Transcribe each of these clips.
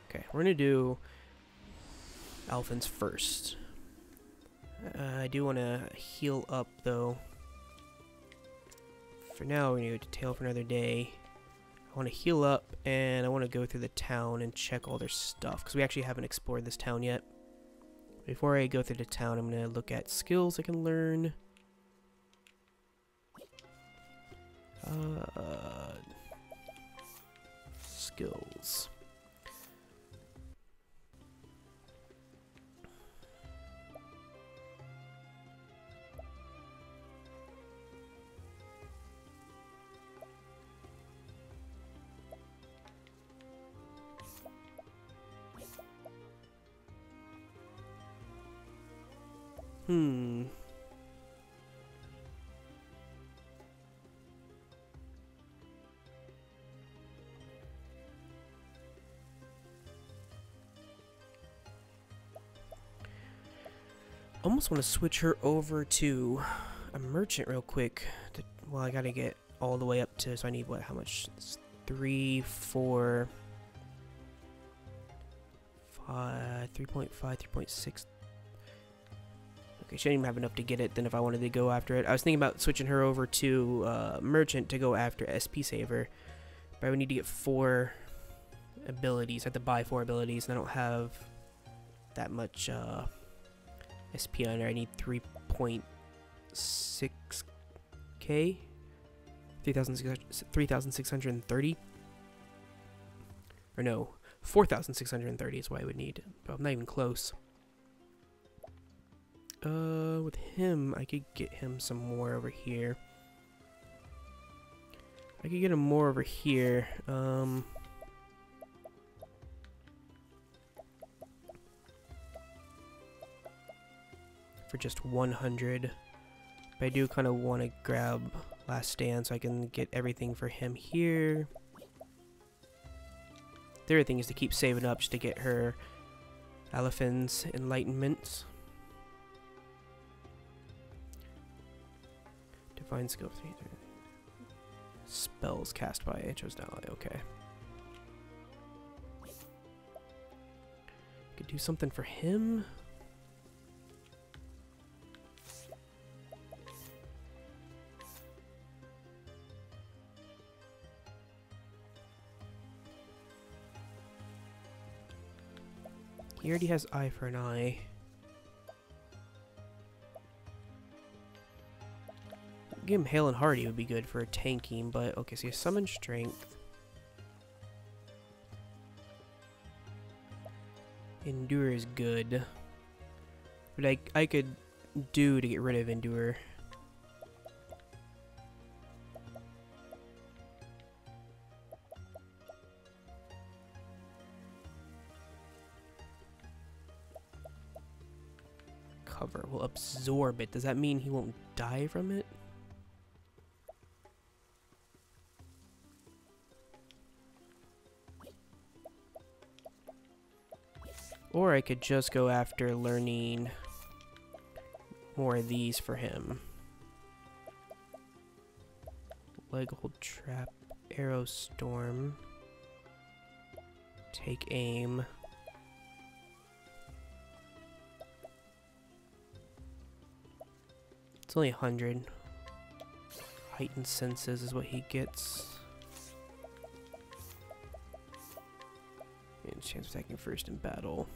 Okay, we're gonna do elephants first. I do want to heal up though. For now, we're gonna go to tail for another day. I want to heal up, and I want to go through the town and check all their stuff, because we actually haven't explored this town yet. Before I go through the town, I'm going to look at skills I can learn. Skills. Almost want to switch her over to a merchant real quick. Well, I gotta get all the way up to, so I need what, how much? It's 3, 4, 5, 3.5, 3.6. Okay, she didn't even have enough to get it then if I wanted to go after it. I was thinking about switching her over to merchant to go after SP Saver. But I would need to get 4 abilities. I have to buy 4 abilities, and I don't have that much SP on there. I need 3.6k? 3,630? Or no, 4,630 is what I would need. But I'm not even close. With him, I could get him some more over here. I could get him more over here. For just 100. But I do kind of want to grab Last Stand so I can get everything for him here. The other thing is to keep saving up just to get her Elephant's Enlightenment. Divine Skill 3. Spells cast by a chosen ally. Okay. Could do something for him. He already has eye for an eye. Give him Hail and Hardy would be good for tanking, but okay, so you summon strength. Endure is good. But I could do to get rid of Endure. Cover will absorb it. Does that mean he won't die from it? Or I could just go after learning more of these for him. Leg hold trap, arrow storm, take aim. It's only 100. Heightened senses is what he gets. And chance of attacking first in battle.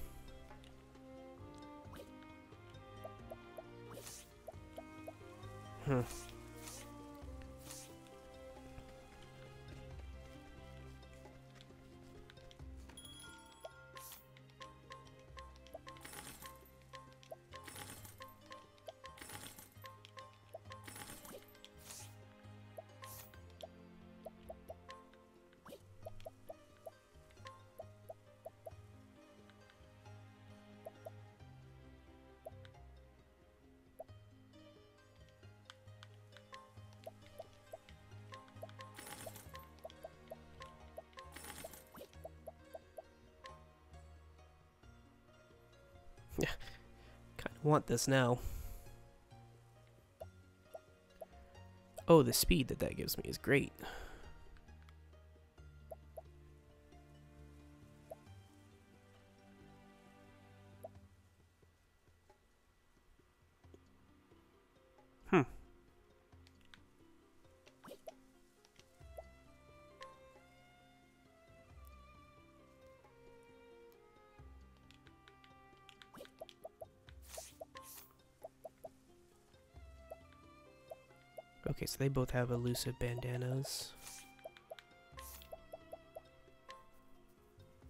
Yeah, kind of want this now. Oh, the speed that gives me is great. Okay, so they both have elusive bandanas.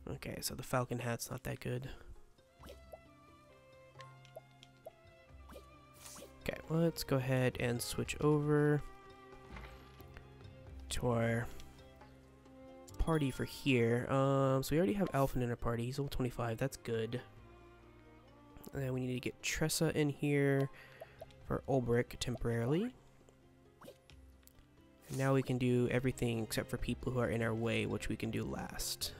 Okay, so the falcon hat's not that good. Okay, let's go ahead and switch over to our party for here. So we already have Alpha in our party. He's level 25. That's good. And then we need to get Tressa in here for Ulbrich temporarily. And now we can do everything except for people who are in our way, which we can do last.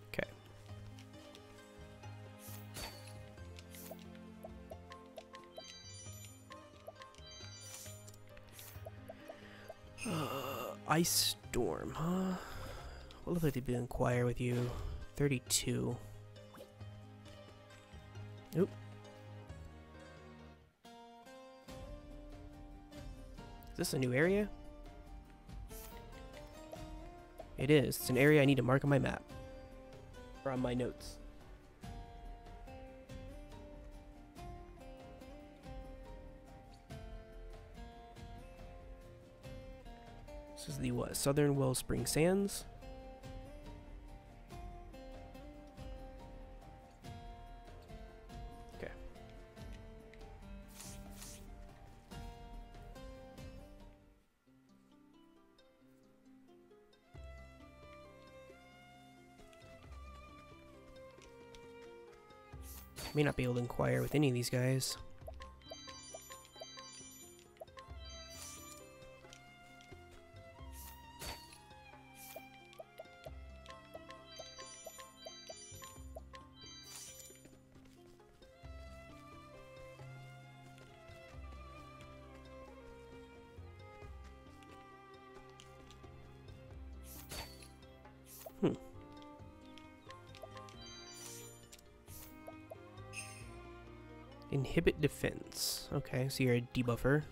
Okay. Ice Storm, huh? What looks like they'd be Aquire with you. 32. Oop. Is this a new area? It is. It's an area I need to mark on my map. Or on my notes. This is the what? Southern Wellspring Sands. Okay. May not be able to inquire with any of these guys. Inhibit defense. Okay, so you're a debuffer.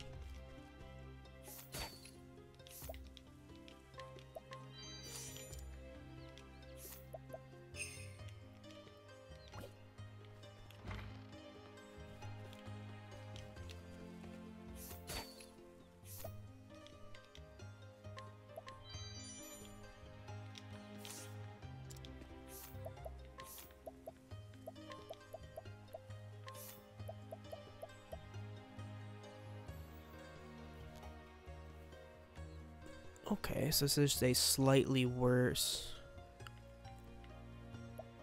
Okay, so this is a slightly worse...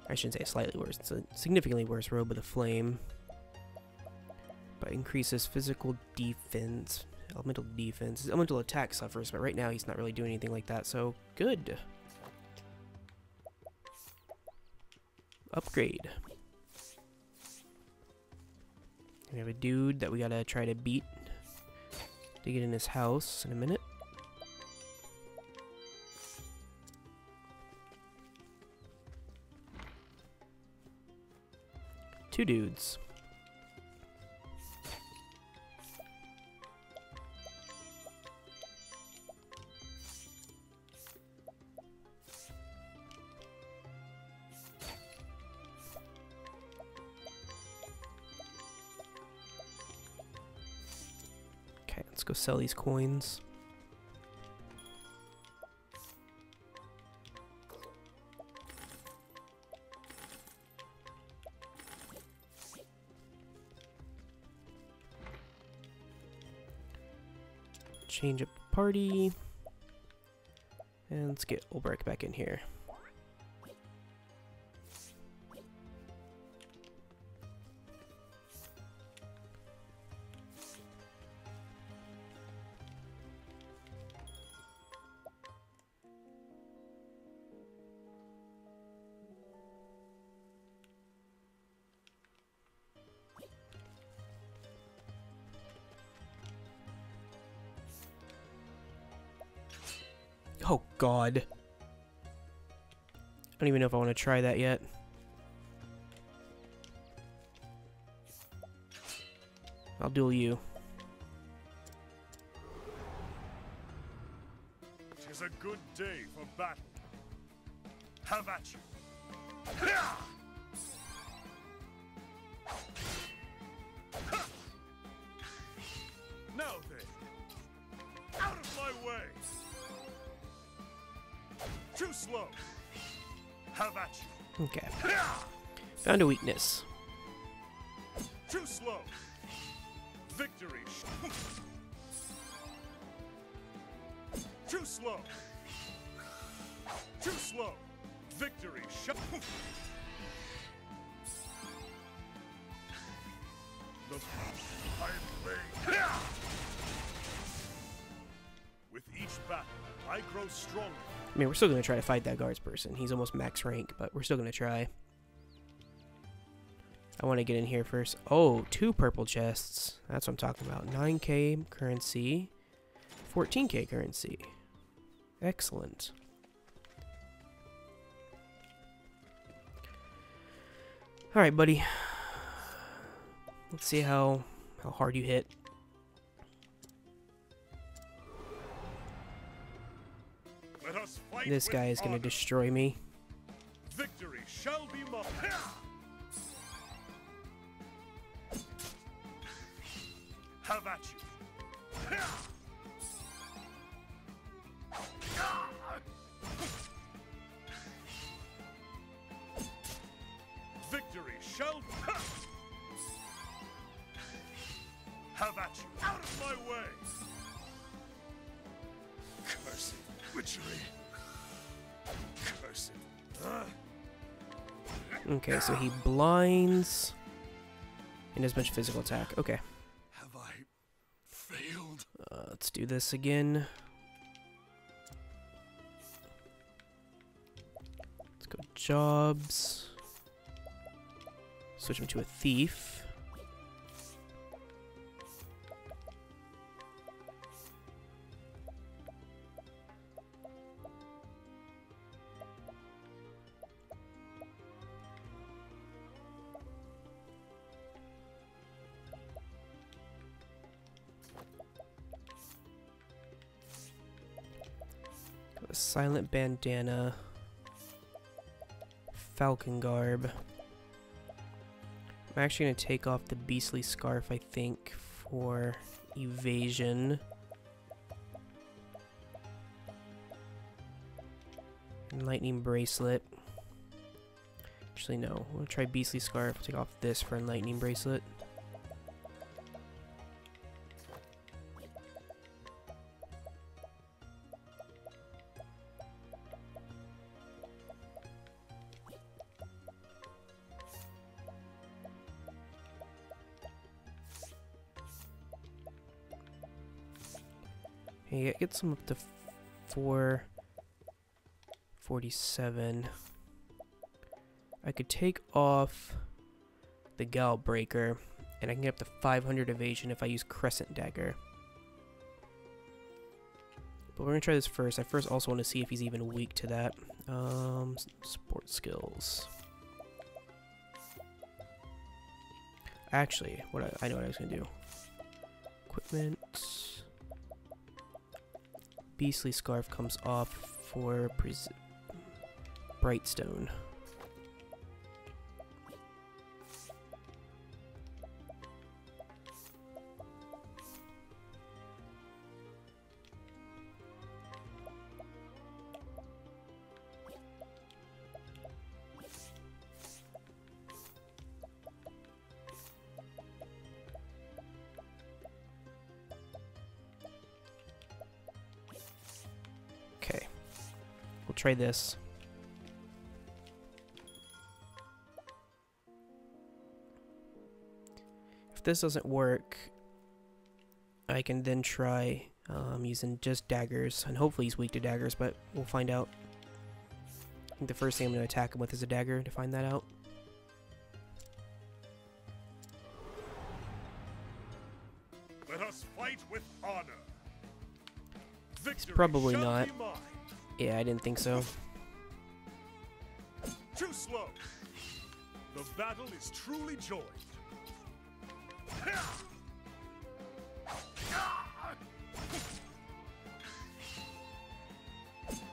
I shouldn't say slightly worse, it's a significantly worse Robe of the Flame. But increases physical defense, elemental defense. His elemental attack suffers, but right now he's not really doing anything like that, so good. Upgrade. We have a dude that we gotta try to beat to get in his house in a minute. Two dudes. Okay, let's go sell these coins. Change up party. And let's get Ulbrich back in here. Oh god. I don't even know if I want to try that yet. I'll duel you. Tis a good day for battle. Have at you. No, way. Too slow. Have at you. Okay. Found a weakness. Too slow. Victory. Too slow. Too slow. Victory. The play. With each battle, I grow stronger. I mean, we're still going to try to fight that guards person. He's almost max rank, but we're still going to try. I want to get in here first. Oh, 2 purple chests. That's what I'm talking about. 9k currency. 14k currency. Excellent. Alright, buddy. Let's see how hard you hit. Let us fight. This guy is going to destroy me. Victory shall be mine. Have at you. Victory shall have at you. Out of my way. Cursed witchery. Cursed. Okay, so he blinds and does much physical attack. Okay. Have I failed? Let's do this again. Let's go jobs. Switch him to a thief. A silent bandana, falcon garb. I'm actually going to take off the beastly scarf, I think, for evasion. And lightning bracelet. Actually, no. I'm going to try beastly scarf. I'll take off this for a lightning bracelet. Hey, it gets them up to 447. I could take off the Gal Breaker, and I can get up to 500 evasion if I use Crescent Dagger. But we're gonna try this first. I first also want to see if he's even weak to that. Sport skills. Actually, I know what I was gonna do. Equipment. Beastly Scarf comes off for Brightstone. Okay, we'll try this. If this doesn't work, I can then try using just daggers, and hopefully he's weak to daggers, but we'll find out. I think the first thing I'm going to attack him with is a dagger to find that out. Let us fight with honor. It's probably not. Yeah, I didn't think so. Too slow. The battle is truly joined.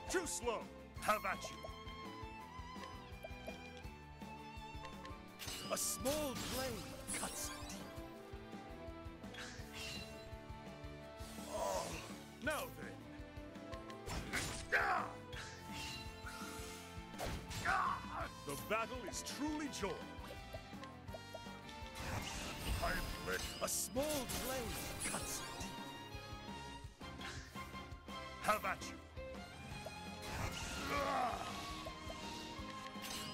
Too slow. Have at you. A small blade cuts deep. Oh, now then. battle is truly joy. A small blade cuts deep. Have at you.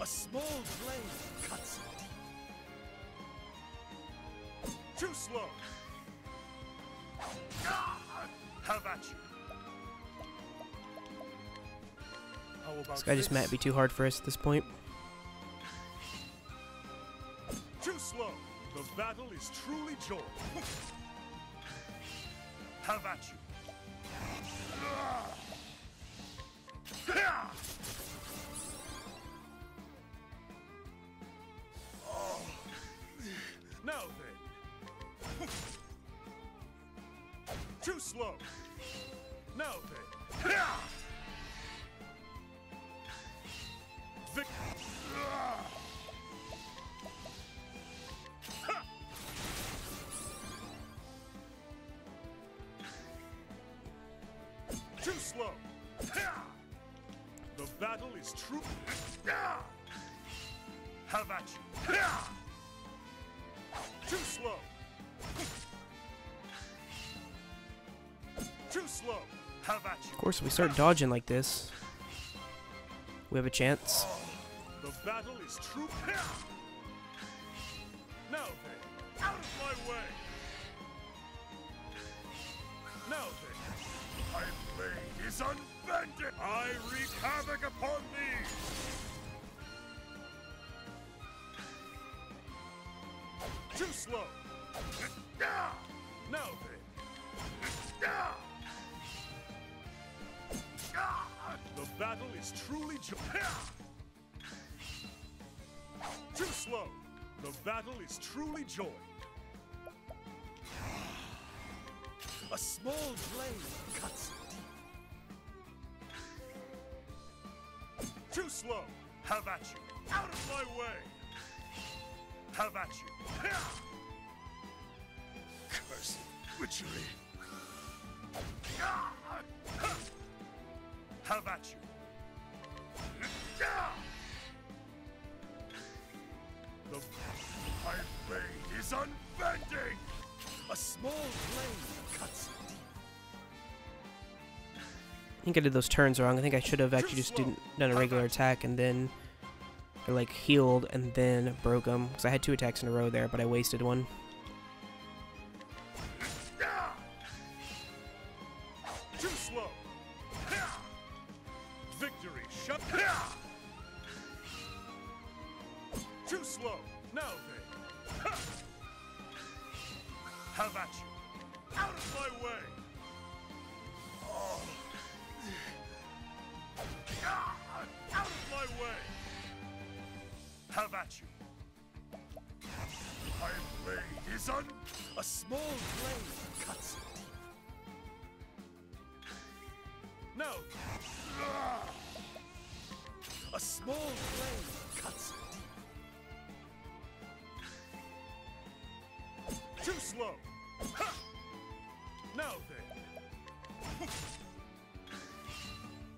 A small blade cuts deep. Too slow. Have at you. How about This guy just might be too hard for us at this point. Too slow. The battle is truly joy. Have at you. Oh. Now then. Too slow. Now then. Vic Too slow. The battle is true. Have at you. Too slow. Too slow. Have at you. Of course, if we start dodging like this, we have a chance. The battle is true. Now then, out of my way. Now then, my blade is unbending. I wreak havoc upon thee. Too slow. Now then. The battle is truly joy. Too slow. The battle is truly joy. A small blade cuts deep. Too slow. Have at you. Out of my way. Have at you. Cursed witchery. Have at you. The iron blade is unbending. A small blade cuts deep. I think I did those turns wrong. I think I should have actually just done a regular attack and then, or like healed and then broke them. Because I had 2 attacks in a row there, but I wasted one. Too slow. Victory shut. Too slow. Now then. Have at you. Out of my way. Oh. Out of my way. Have at you. My blade is a small blade cuts deep. No. A small blade cuts deep. Too slow. Now then.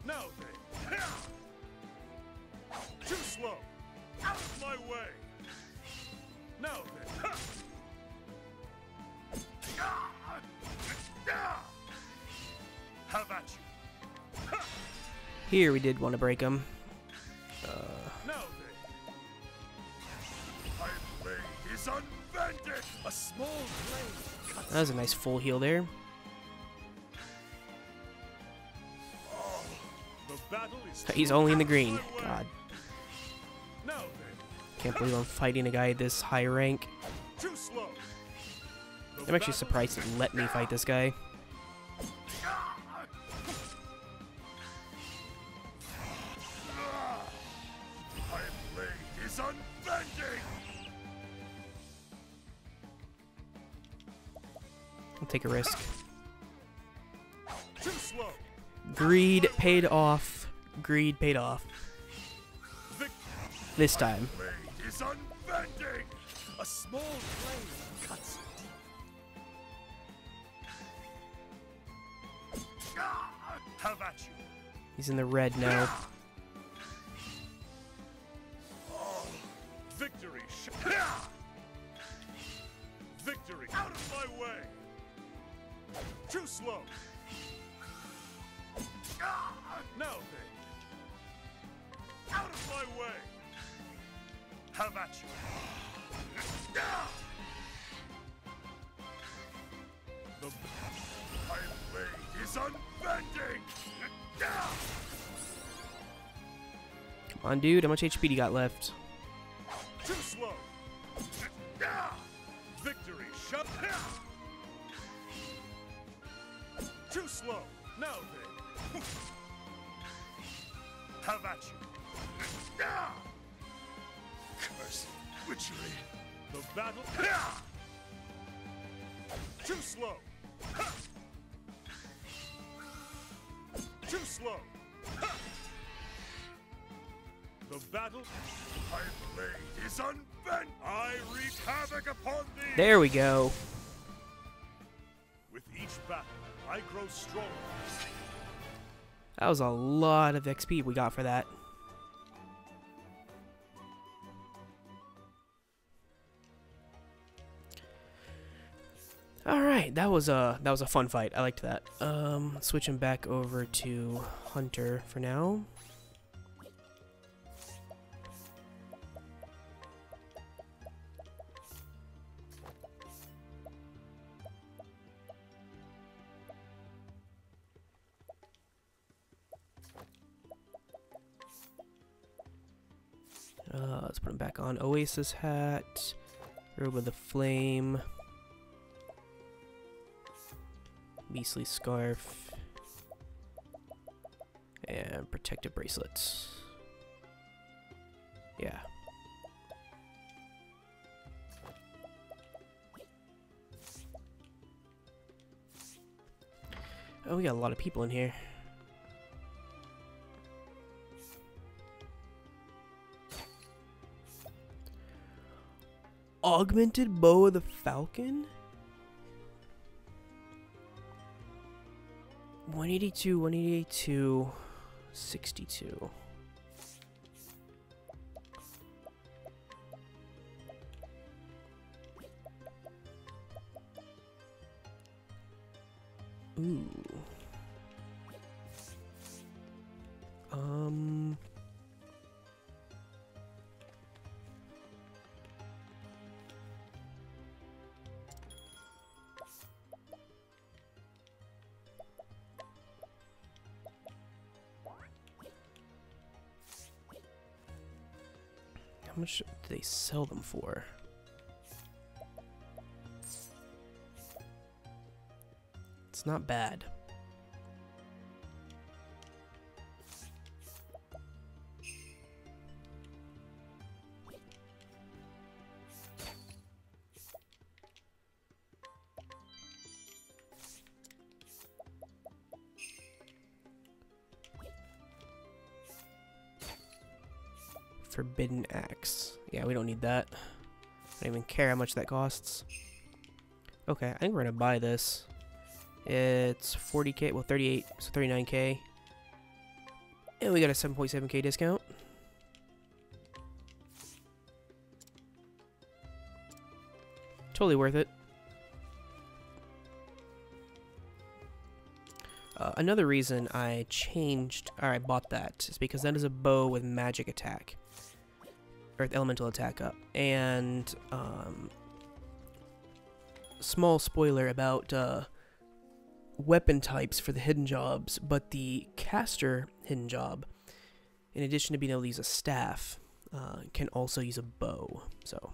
Now then. Too slow. Out of my way. Now then. Have at you. Here we did want to break them. Now then. My blade is unbending. A small blade cuts. That was a nice full heal there. Oh, the battle is He's only in the green. out of my way. God, Now then. can't believe I'm fighting a guy this high rank. Too slow. I'm actually surprised it let me fight this guy. My blade is unbending. I'll take a risk. Too slow. Greed paid off. Greed paid off. Vic This time. blade is unbending. A small blade cuts deep. Have at you. He's in the red now. Oh, Victory! Out of my way! Too slow! Now then! Out of my way! Have at you! The my blade is unbending! Come on, dude. How much HP do you got left? Too slow! Victory! Shut! Too slow! Now then! Have at you! Cursed witchery! The battle... Too slow! Too slow! The battle... My blade is unbent! I wreak havoc upon thee! There we go. With each battle, I grow stronger. That was a lot of XP we got for that. Alright, that was a fun fight. I liked that. Switching back over to Hunter for now. Let's put him back on. Oasis hat. Robe of the Flame. Beastly Scarf. And Protective Bracelets. Yeah. Oh, we got a lot of people in here. Augmented Bow of the Falcon? 182, 182, 62. Ooh. How much do they sell them for? It's not bad. Forbidden Axe. Yeah, we don't need that. I don't even care how much that costs. Okay, I think we're gonna buy this. It's 40k, well 38, so 39k. And we got a 7.7k discount. Totally worth it. Another reason I bought that is because that is a bow with magic attack. Earth elemental attack up. And, small spoiler about, weapon types for the hidden jobs, but the caster hidden job, in addition to being able to use a staff, can also use a bow. So,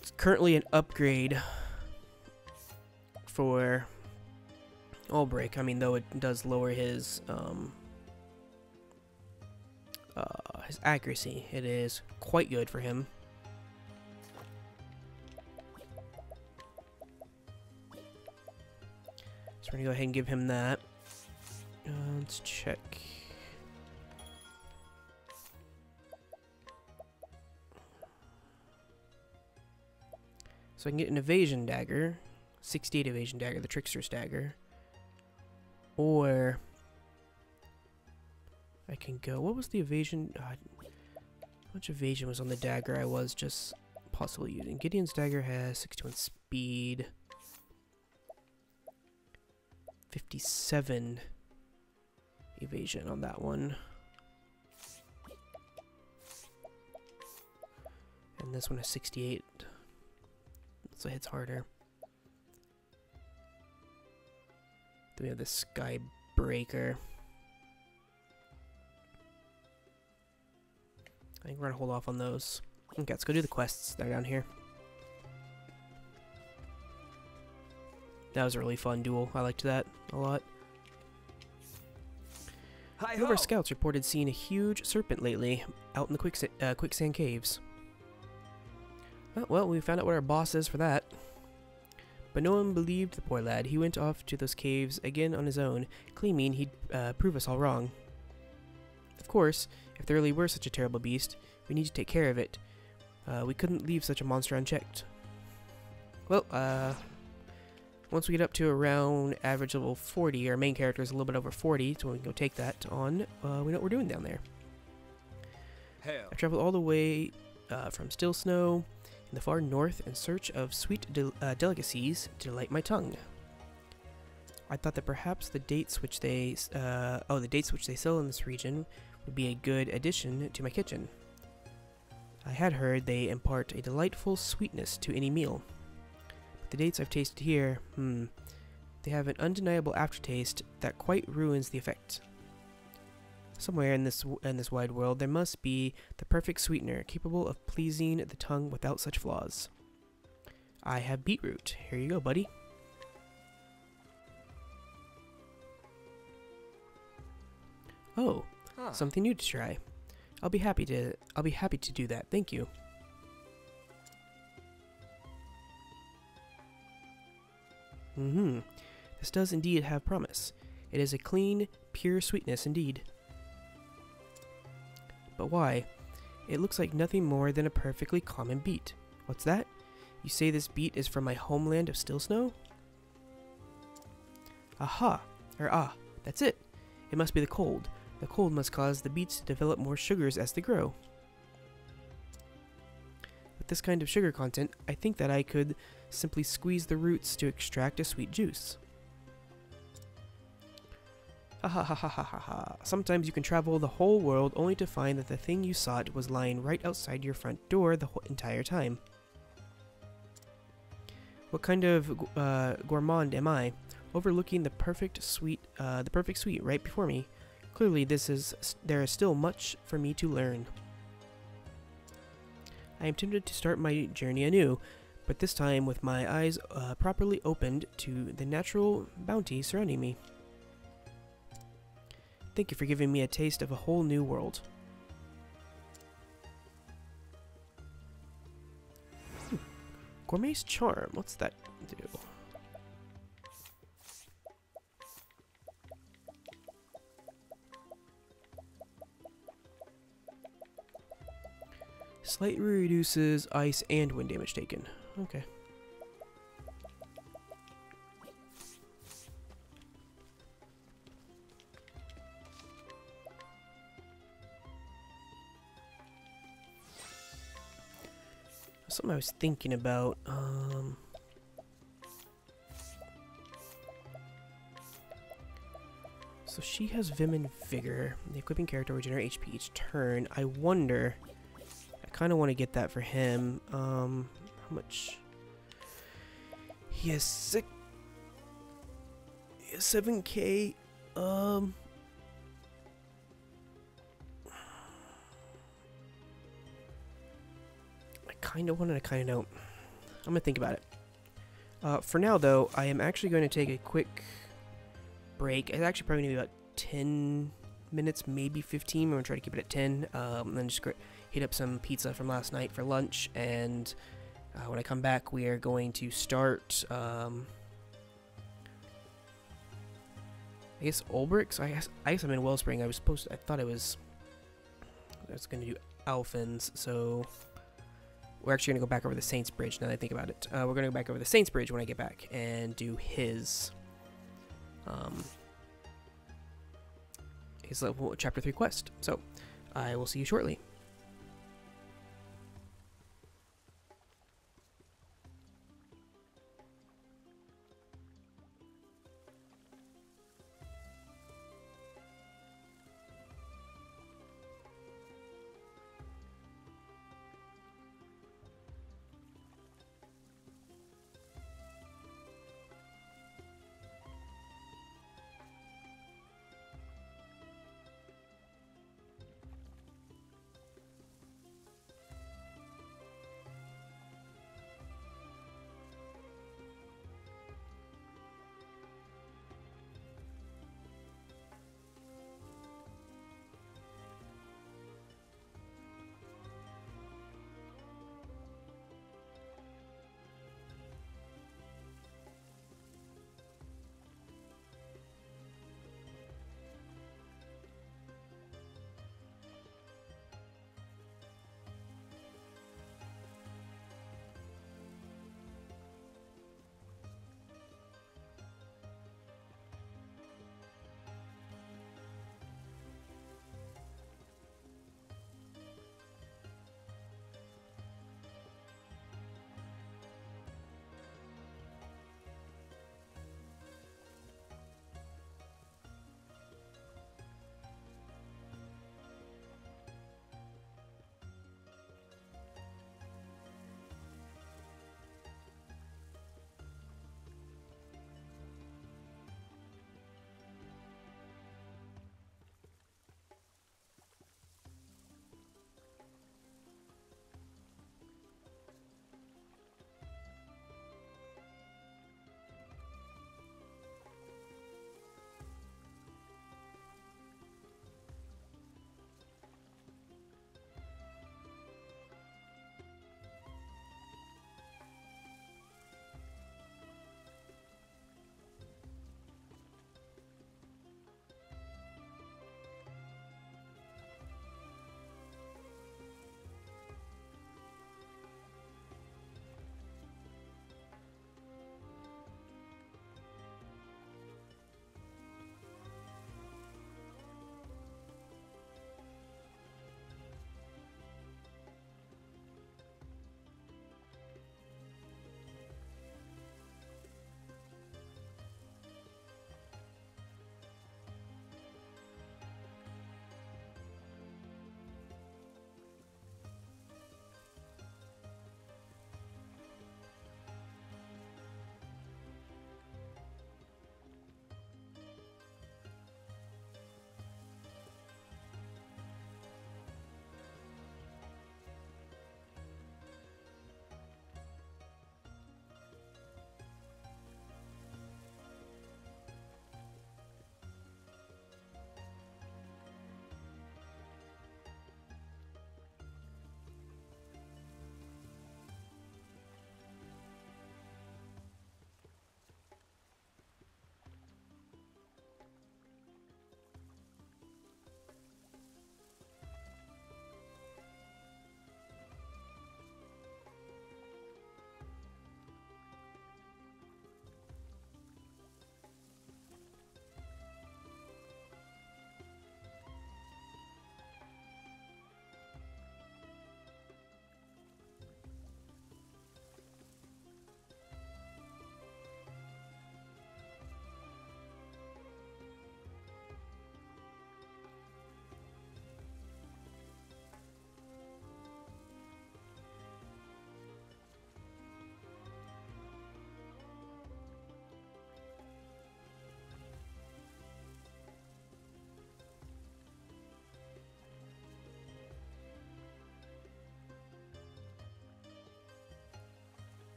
it's currently an upgrade for Ulbrich. I mean, though it does lower his accuracy, it is quite good for him. So we're gonna go ahead and give him that. Let's check. So I can get an evasion dagger, 68 evasion dagger, the trickster's dagger, or I can go. What was the evasion? much evasion was on the dagger I was just possibly using? Gideon's dagger has 61 speed. 57 evasion on that one. And this one has 68. So it hits harder. Then we have the Sky Breaker. I think we're gonna hold off on those. Okay, let's go do the quests that are down here. That was a really fun duel. I liked that a lot. One of our scouts reported seeing a huge serpent lately out in the quicksand caves. Well, we found out what our boss is for that. But no one believed the poor lad. He went off to those caves again on his own, claiming he'd prove us all wrong. Of course, if there really were such a terrible beast, we need to take care of it. We couldn't leave such a monster unchecked. Well, once we get up to around average level 40, our main character is a little bit over 40, so we can go take that on. We know what we're doing down there. I traveled all the way from Still Snow in the far north in search of sweet delicacies to delight my tongue. I thought that perhaps the dates which they sell in this region would be a good addition to my kitchen. I had heard they impart a delightful sweetness to any meal. But the dates I've tasted here, they have an undeniable aftertaste that quite ruins the effect. Somewhere in this wide world there must be the perfect sweetener capable of pleasing the tongue without such flaws. I have beetroot. Here you go, buddy. Oh, something new to try. I'll be happy to do that. Thank you. This does indeed have promise. It is a clean, pure sweetness indeed. But why? It looks like nothing more than a perfectly common beet. What's that? You say this beet is from my homeland of Still Snow? Aha! That's it. It must be the cold. The cold must cause the beets to develop more sugars as they grow. With this kind of sugar content, I think that I could simply squeeze the roots to extract a sweet juice. Sometimes you can travel the whole world only to find that the thing you sought was lying right outside your front door the whole entire time. What kind of gourmand am I, overlooking the perfect sweet right before me? Clearly, there is still much for me to learn. I am tempted to start my journey anew, but this time with my eyes properly opened to the natural bounty surrounding me. Thank you for giving me a taste of a whole new world. Gourmet's Charm. What's that do? Slightly reduces ice and wind damage taken. Okay. Something I was thinking about. So she has Vim and Vigor. The equipping character will regenerate HP each turn. I wonder. I kind of want to get that for him. How much? He has 7K. Kind of want and I kind of don't. I'm going to think about it. For now, though, I am actually going to take a quick break. It's actually probably going to be about 10 minutes, maybe 15. We're going to try to keep it at 10. And then just heat up some pizza from last night for lunch. And when I come back, we are going to start, I guess, Ulbrich's. I guess I'm in Wellspring. I thought I was going to do Alphins, so... We're actually going to go back over the Saints Bridge now that I think about it. We're going to go back over the Saints Bridge when I get back and do his level chapter 3 quest. So, I will see you shortly.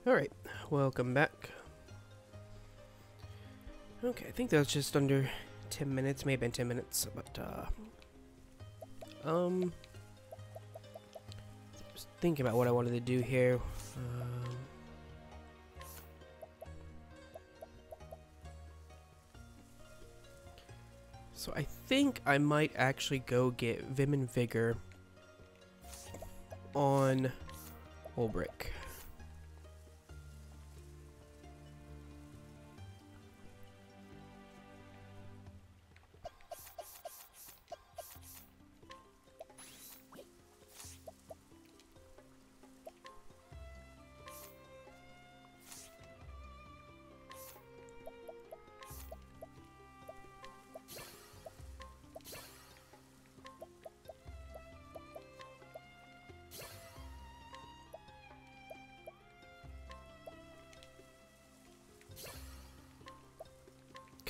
Alright, welcome back. Okay, I think that was just under 10 minutes, may have been 10 minutes, but, just thinking about what I wanted to do here. So I think I might actually go get Vim and Vigor on Ulbrich.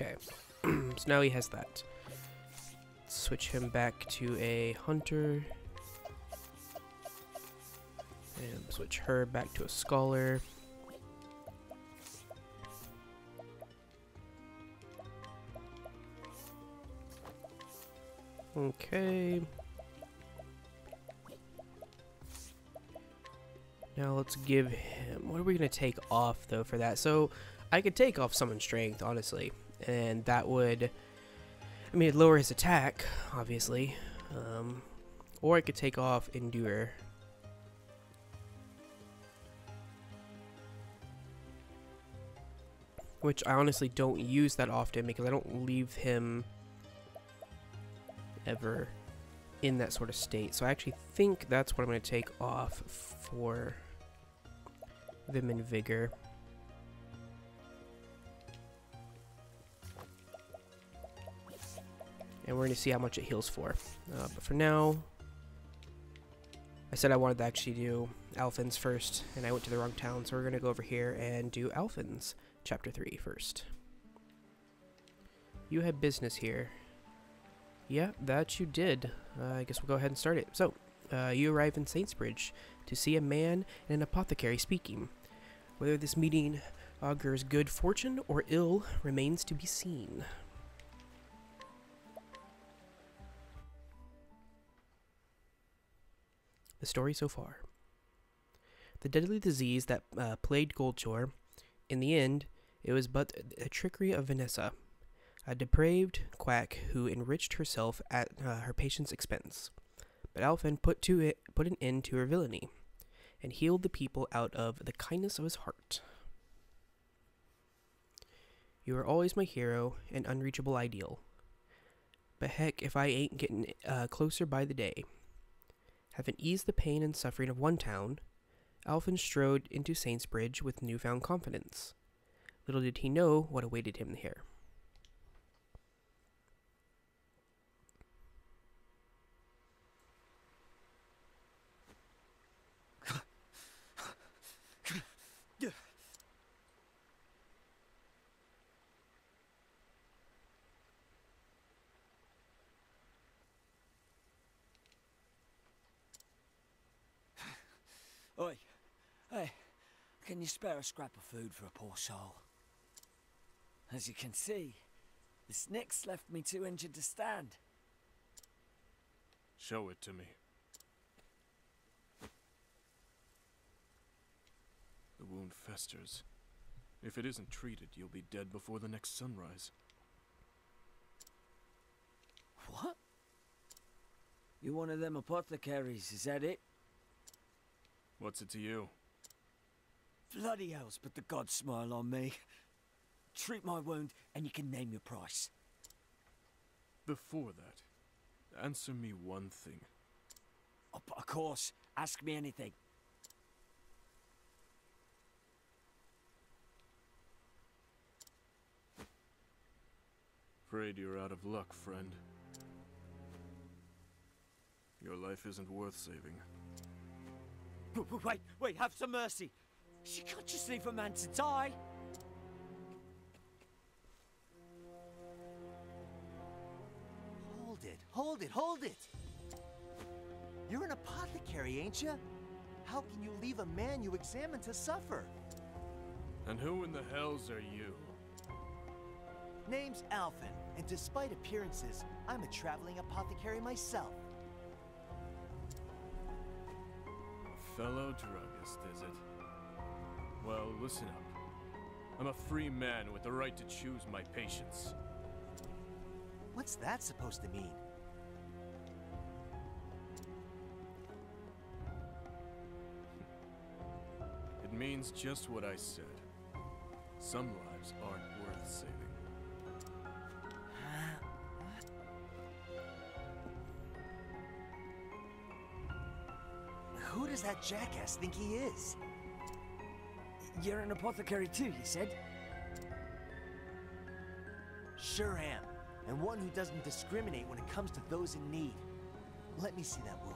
Okay, so now he has that. Switch him back to a hunter. And switch her back to a scholar. Okay. Now let's give him... What are we going to take off, though, for that? So, I could take off Summon Strength, honestly. And that would... I mean, it'd lower his attack, obviously. Or I could take off Endure. Which I honestly don't use that often because I don't leave him ever in that sort of state. So I actually think that's what I'm going to take off for Vim and Vigor. And we're going to see how much it heals for. But for now, I said I wanted to actually do Alphins first, and I went to the wrong town, so we're going to go over here and do Alphins, Chapter 3 first. You had business here. Yeah, that you did. I guess we'll go ahead and start it. So, you arrive in Saintsbridge to see a man and an apothecary speaking. Whether this meeting augurs good fortune or ill remains to be seen. The story so far. The deadly disease that plagued Goldshore, in the end, it was but a trickery of Vanessa, a depraved quack who enriched herself at her patient's expense. But Alphen put an end to her villainy, and healed the people out of the kindness of his heart. You are always my hero, an unreachable ideal. But heck, if I ain't getting closer by the day. Having eased the pain and suffering of one town, Alphen strode into Saintsbridge with newfound confidence. Little did he know what awaited him here. Oi, hey, can you spare a scrap of food for a poor soul? As you can see, the snicks left me too injured to stand. Show it to me. The wound festers. If it isn't treated, you'll be dead before the next sunrise. What? You're one of them apothecaries, is that it? What's it to you? Bloody hells, but the gods smile on me. Treat my wound, and you can name your price. Before that, answer me one thing. Oh, of course, ask me anything. Afraid you're out of luck, friend. Your life isn't worth saving. Wait, have some mercy. You can't just leave a man to die. Hold it! You're an apothecary, ain't you? How can you leave a man you examined to suffer? And who in the hells are you? Name's Alphen, and despite appearances, I'm a traveling apothecary myself. A fellow druggist, is it? Well, listen up. I'm a free man with the right to choose my patients. What's that supposed to mean? It means just what I said. Some lives aren't worth saving. Who does that jackass think he is? You're an apothecary too, you said? Sure am, and one who doesn't discriminate when it comes to those in need. Let me see that wound.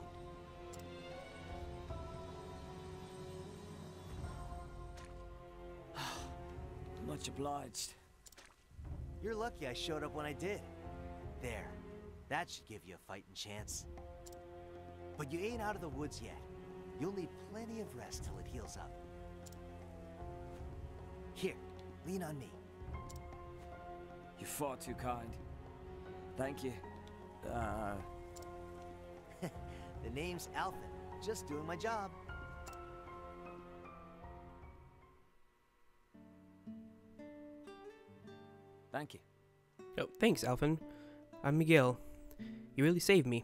Much obliged. You're lucky I showed up when I did. There. That should give you a fighting chance. But you ain't out of the woods yet. You'll need plenty of rest till it heals up. Here, lean on me. You're far too kind. Thank you. The name's Alphen. Just doing my job. Thank you. Oh, thanks, Alphen. I'm Miguel. You really saved me.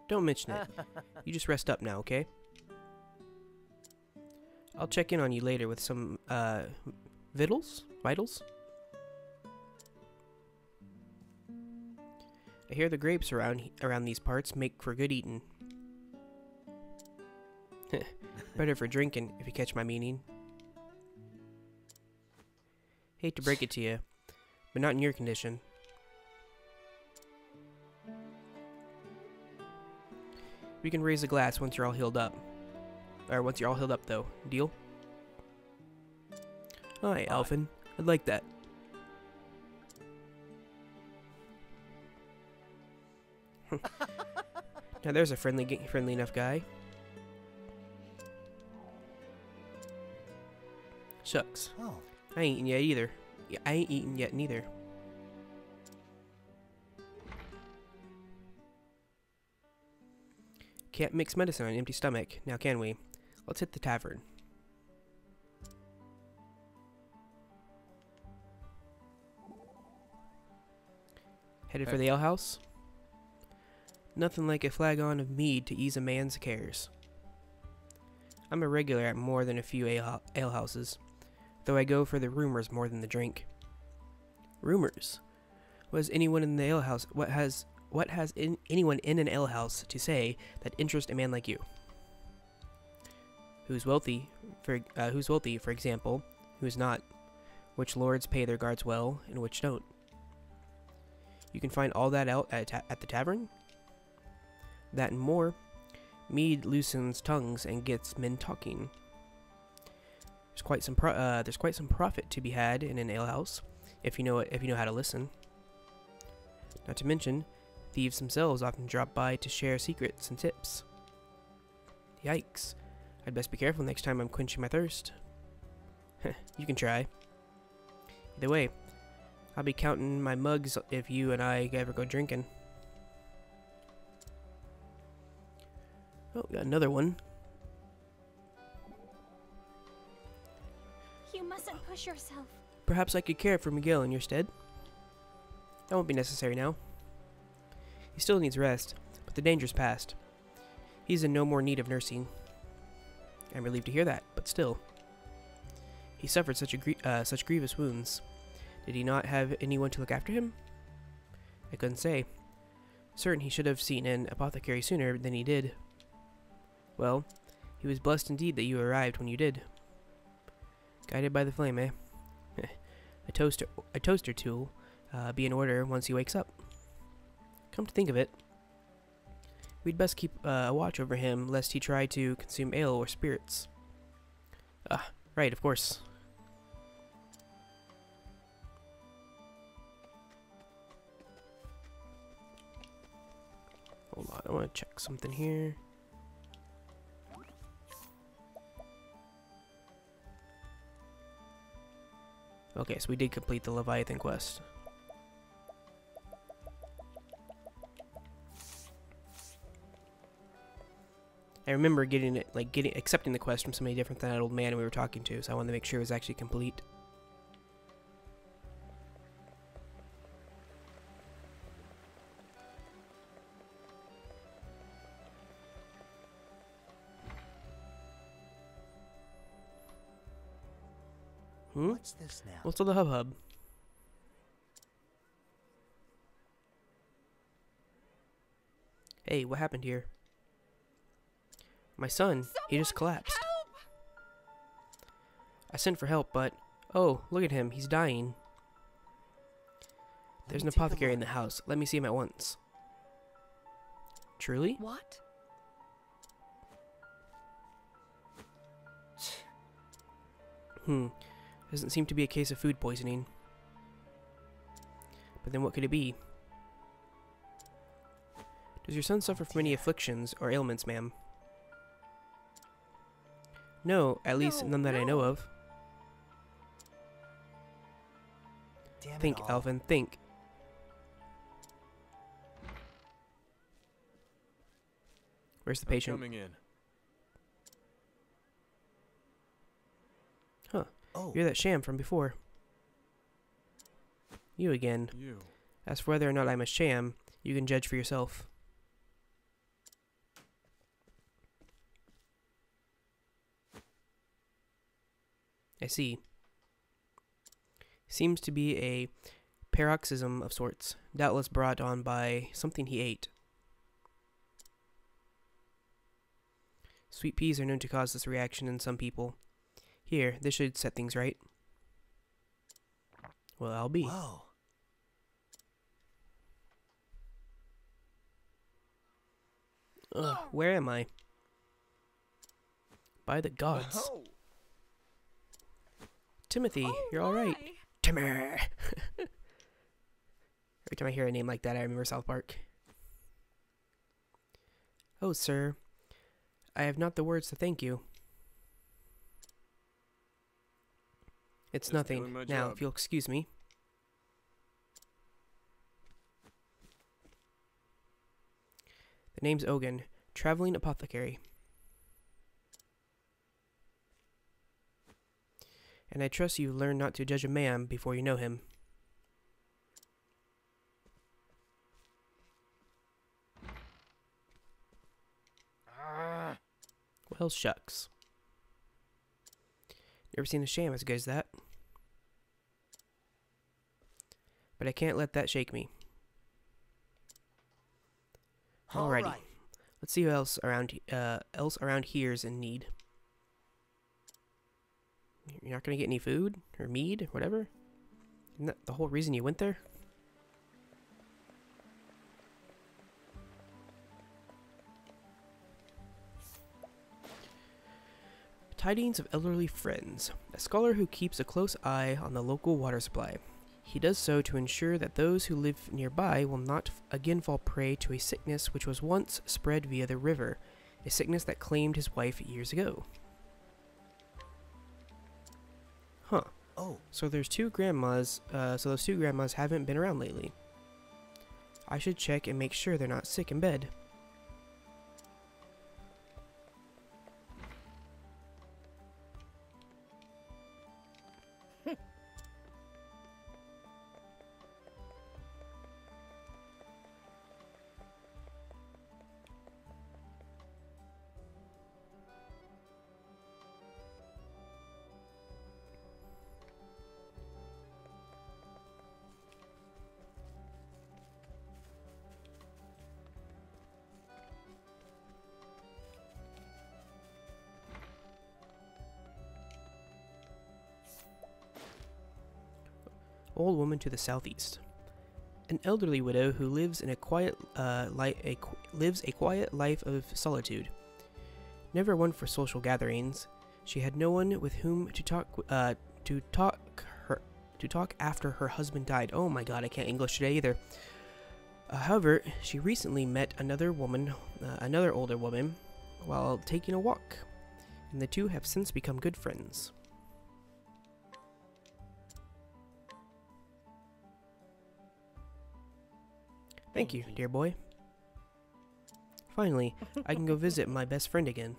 Don't mention it. You just rest up now, okay? I'll check in on you later with some, vitals? Vitals? I hear the grapes around these parts make for good eating. Better for drinking, if you catch my meaning. Hate to break it to you, but not in your condition. We can raise a glass once you're all healed up. Or once you're all healed up, though. Deal? Hi, Alphen. I'd like that. Now there's a friendly enough guy. Shucks. Oh. I ain't eaten yet either. Yeah, I ain't eaten yet neither. Can't mix medicine on an empty stomach, now can we? Let's hit the tavern. Headed for the alehouse? Nothing like a flagon of mead to ease a man's cares. I'm a regular at more than a few alehouses, though I go for the rumors more than the drink. Rumors? Was anyone in the alehouse? What has anyone in an alehouse to say that interests a man like you? Who's wealthy, for example? Who's not? Which lords pay their guards well, and which don't? You can find all that out at the tavern. That and more. Mead loosens tongues and gets men talking. There's quite some profit to be had in an alehouse, if you know how to listen. Not to mention, thieves themselves often drop by to share secrets and tips. Yikes! I'd best be careful next time I'm quenching my thirst. You can try. Either way, I'll be counting my mugs if you and I ever go drinking. Oh, got another one. You mustn't push yourself. Perhaps I could care for Miguel in your stead. That won't be necessary now. He still needs rest, but the danger's past. He's in no more need of nursing. I'm relieved to hear that, but still. He suffered such grievous wounds. Did he not have anyone to look after him? I couldn't say. Certain he should have seen an apothecary sooner than he did. Well, he was blessed indeed that you arrived when you did. Guided by the flame, eh? A toaster tool be in order once he wakes up. Come to think of it, we'd best keep a watch over him lest he try to consume ale or spirits. Ah, right, of course. Hold on, I want to check something here. Okay, so we did complete the Leviathan quest. I remember getting it, accepting the quest from somebody different than that old man we were talking to, so I wanted to make sure it was actually complete. What's this now? What's all the hub? Hey, what happened here? My son, he just collapsed. Help! I sent for help, but... Oh, look at him, he's dying. There's an Let me take a apothecary in the look. house. Let me see him at once. Truly? What? Doesn't seem to be a case of food poisoning. But then what could it be? Does your son suffer from any afflictions or ailments, ma'am? No, at least No, none that I know no. of. Damn Think, it all. Alvin, think. Where's the patient? Coming in. Huh, Oh, you're that sham from before. You again. You. As for whether or not I'm a sham, you can judge for yourself. I see. Seems to be a paroxysm of sorts, doubtless brought on by something he ate. Sweet peas are known to cause this reaction in some people. Here, this should set things right. Well, I'll be. whoa. Ugh, where am I? By the gods. Oh. Timothy, Oh, you're alright. my. Timmy! Every time I hear a name like that, I remember South Park. Oh, sir. I have not the words to thank you. It's Just nothing. doing my Now, job. if you'll excuse me. The name's Ogun, traveling apothecary. And I trust you learn not to judge a man before you know him. Well, shucks. Never seen a sham as good as that. But I can't let that shake me. All Alrighty. right. Let's see who else around here's in need. You're not gonna get any food or mead or whatever? Isn't that the whole reason you went there? Tidings of elderly friends. A scholar who keeps a close eye on the local water supply. He does so to ensure that those who live nearby will not again fall prey to a sickness which was once spread via the river, a sickness that claimed his wife years ago. Huh. Oh, So there's two grandmas, so those two grandmas haven't been around lately. I should check and make sure they're not sick in bed. Old woman to the southeast. An elderly widow who lives in a quiet lives a quiet life of solitude. Never one for social gatherings, she had no one with whom to talk after her husband died. Oh my god, I can't English today either. However, she recently met another older woman, while taking a walk, and the two have since become good friends. Thank you, dear boy. Finally, I can go visit my best friend again.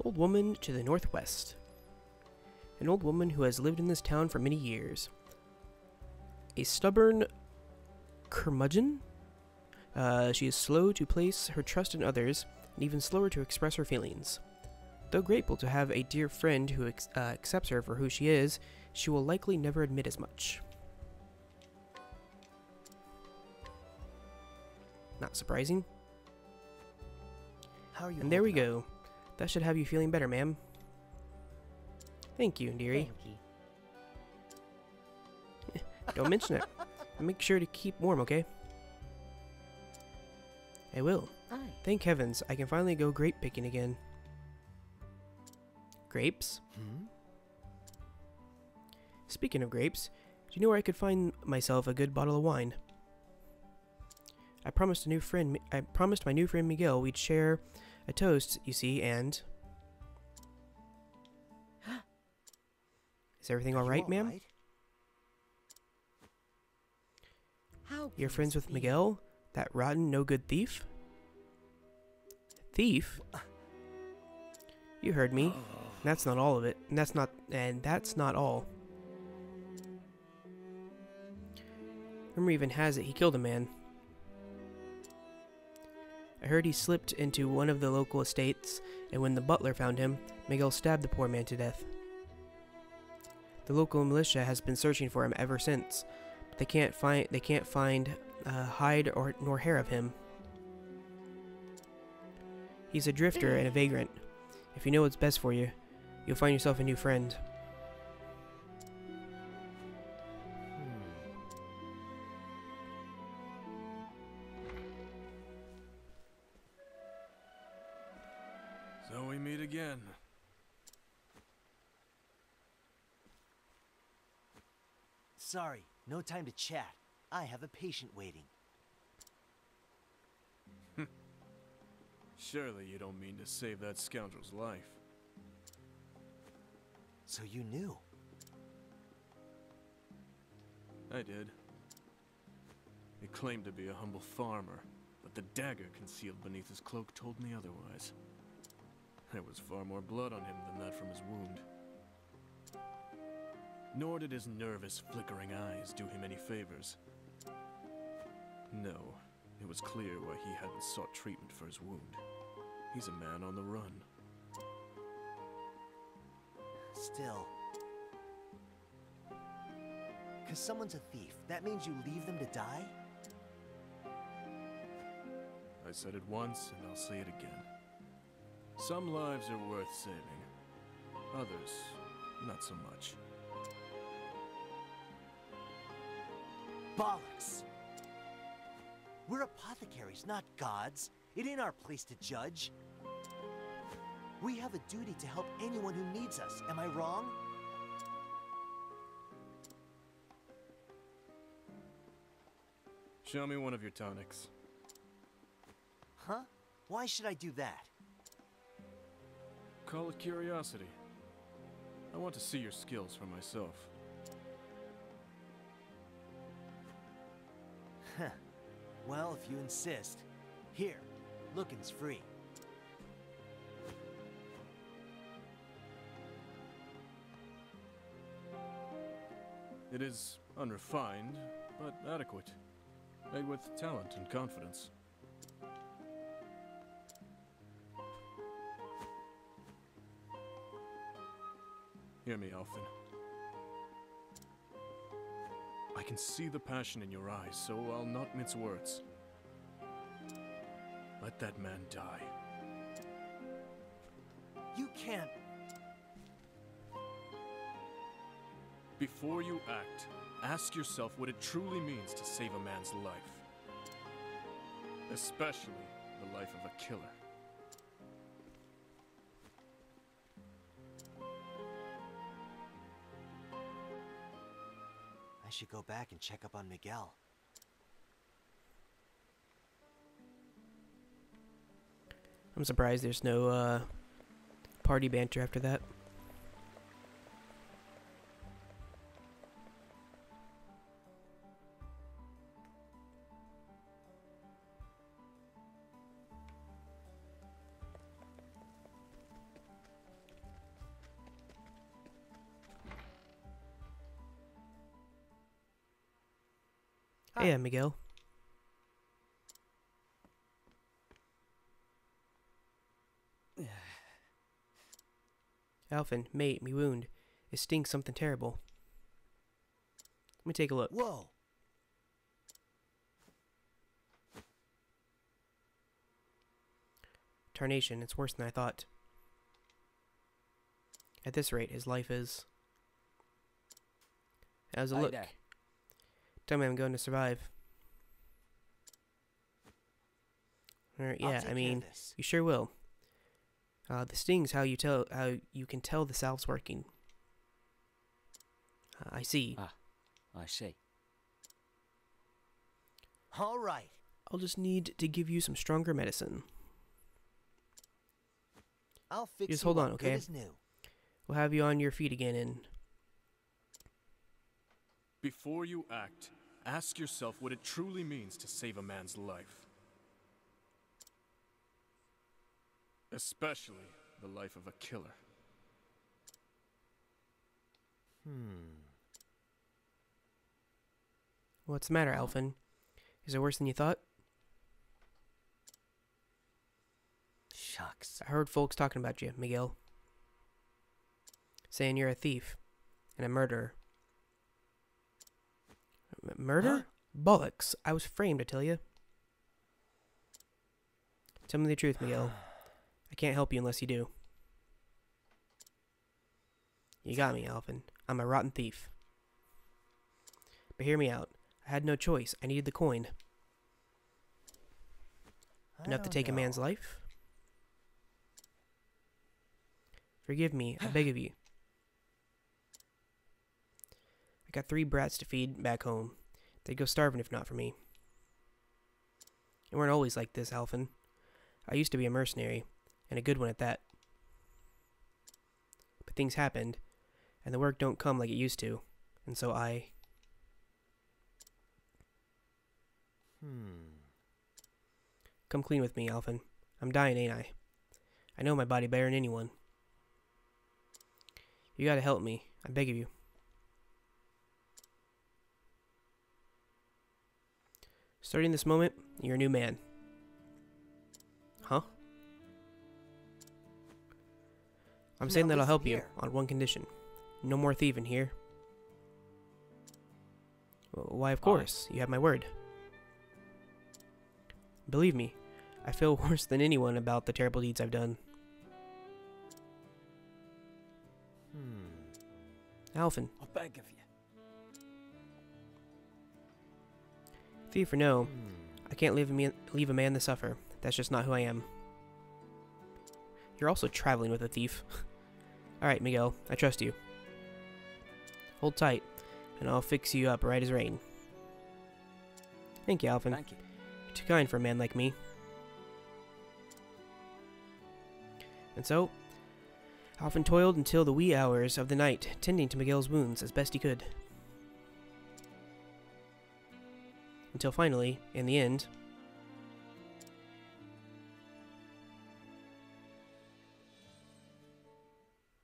Old woman to the northwest. An old woman who has lived in this town for many years. A stubborn curmudgeon. She is slow to place her trust in others, and even slower to express her feelings. Though grateful to have a dear friend who accepts her for who she is, she will likely never admit as much. Not surprising. How are you? And there we go. That should have you feeling better, ma'am. Thank you, dearie. Don't mention it. And make sure to keep warm, okay? I will. Aye. Thank heavens, I can finally go grape picking again. Grapes? Hmm? Speaking of grapes, do you know where I could find myself a good bottle of wine? I promised my new friend Miguel we'd share a toast, you see, and... Is everything alright, ma'am? Alright? How You're can friends this with be? Miguel? That rotten, no-good thief? Thief? You heard me. That's not all of it. And that's not all. Rumor even has it he killed a man. I heard he slipped into one of the local estates, and when the butler found him, Miguel stabbed the poor man to death. The local militia has been searching for him ever since, but they can't find hide nor hair of him. He's a drifter and a vagrant. If you know what's best for you, you'll find yourself a new friend. So we meet again. Sorry, no time to chat. I have a patient waiting. Surely you don't mean to save that scoundrel's life. So you knew. I did. He claimed to be a humble farmer, but the dagger concealed beneath his cloak told me otherwise. There was far more blood on him than that from his wound. Nor did his nervous, flickering eyes do him any favors. No, it was clear why he hadn't sought treatment for his wound. He's a man on the run. Still. Because someone's a thief, that means you leave them to die? I said it once, and I'll say it again. Some lives are worth saving. Others, not so much. Bollocks! We're apothecaries, not gods. It ain't our place to judge. We have a duty to help anyone who needs us. Am I wrong? Show me one of your tonics. Huh? Why should I do that? Call it curiosity. I want to see your skills for myself. Huh. Well, if you insist. Here, looking's free. It is unrefined, but adequate. Made with talent and confidence. Hear me, Alphen. I can see the passion in your eyes, so I'll not mince words. Let that man die. You can't... Before you act, ask yourself what it truly means to save a man's life. Especially the life of a killer. I should go back and check up on Miguel. I'm surprised there's no party banter after that. Hi. Yeah, Miguel. Alphen, mate, me wound. It stinks something terrible. Let me take a look. Whoa! Tarnation, it's worse than I thought. At this rate, his life is... How's it Hey look? there. Tell me I'm going to survive. I'll Yeah, take I care mean, of this. you sure will. The sting's how you can tell the salve's working. I see. I see. All right. I'll just need to give you some stronger medicine. I'll fix Just you hold up on, good okay? as new. We'll have you on your feet again in... Before you act, ask yourself what it truly means to save a man's life. Especially the life of a killer. What's the matter, Alphen? Is it worse than you thought? Shucks. I heard folks talking about you, Miguel. Saying you're a thief and a murderer. Murder? Bollocks. I was framed, I tell you. Tell me the truth, Miguel. I can't help you unless you do. You got me, Alphen. I'm a rotten thief. But hear me out. I had no choice. I needed the coin. Enough to take a man's life? Forgive me, I beg of you. I got 3 brats to feed back home. They'd go starving if not for me. It weren't always like this, Alphen. I used to be a mercenary, and a good one at that. But things happened, and the work don't come like it used to, and so I... Come clean with me, Alphen. I'm dying, ain't I? I know my body better than anyone. You gotta help me. I beg of you. Starting this moment, you're a new man. Huh? I'm saying that I'll help you on one condition. No more thieving here. Why, of course. You have my word. Believe me, I feel worse than anyone about the terrible deeds I've done. Alphen, I beg of you. thief or no, I can't leave a man to suffer. That's just not who I am. You're also traveling with a thief. Alright, Miguel, I trust you. Hold tight, and I'll fix you up right as rain. Thank you, Alphen. Thank you. You're too kind for a man like me. And so, Alphen toiled until the wee hours of the night, tending to Miguel's wounds as best he could. Until finally, in the end,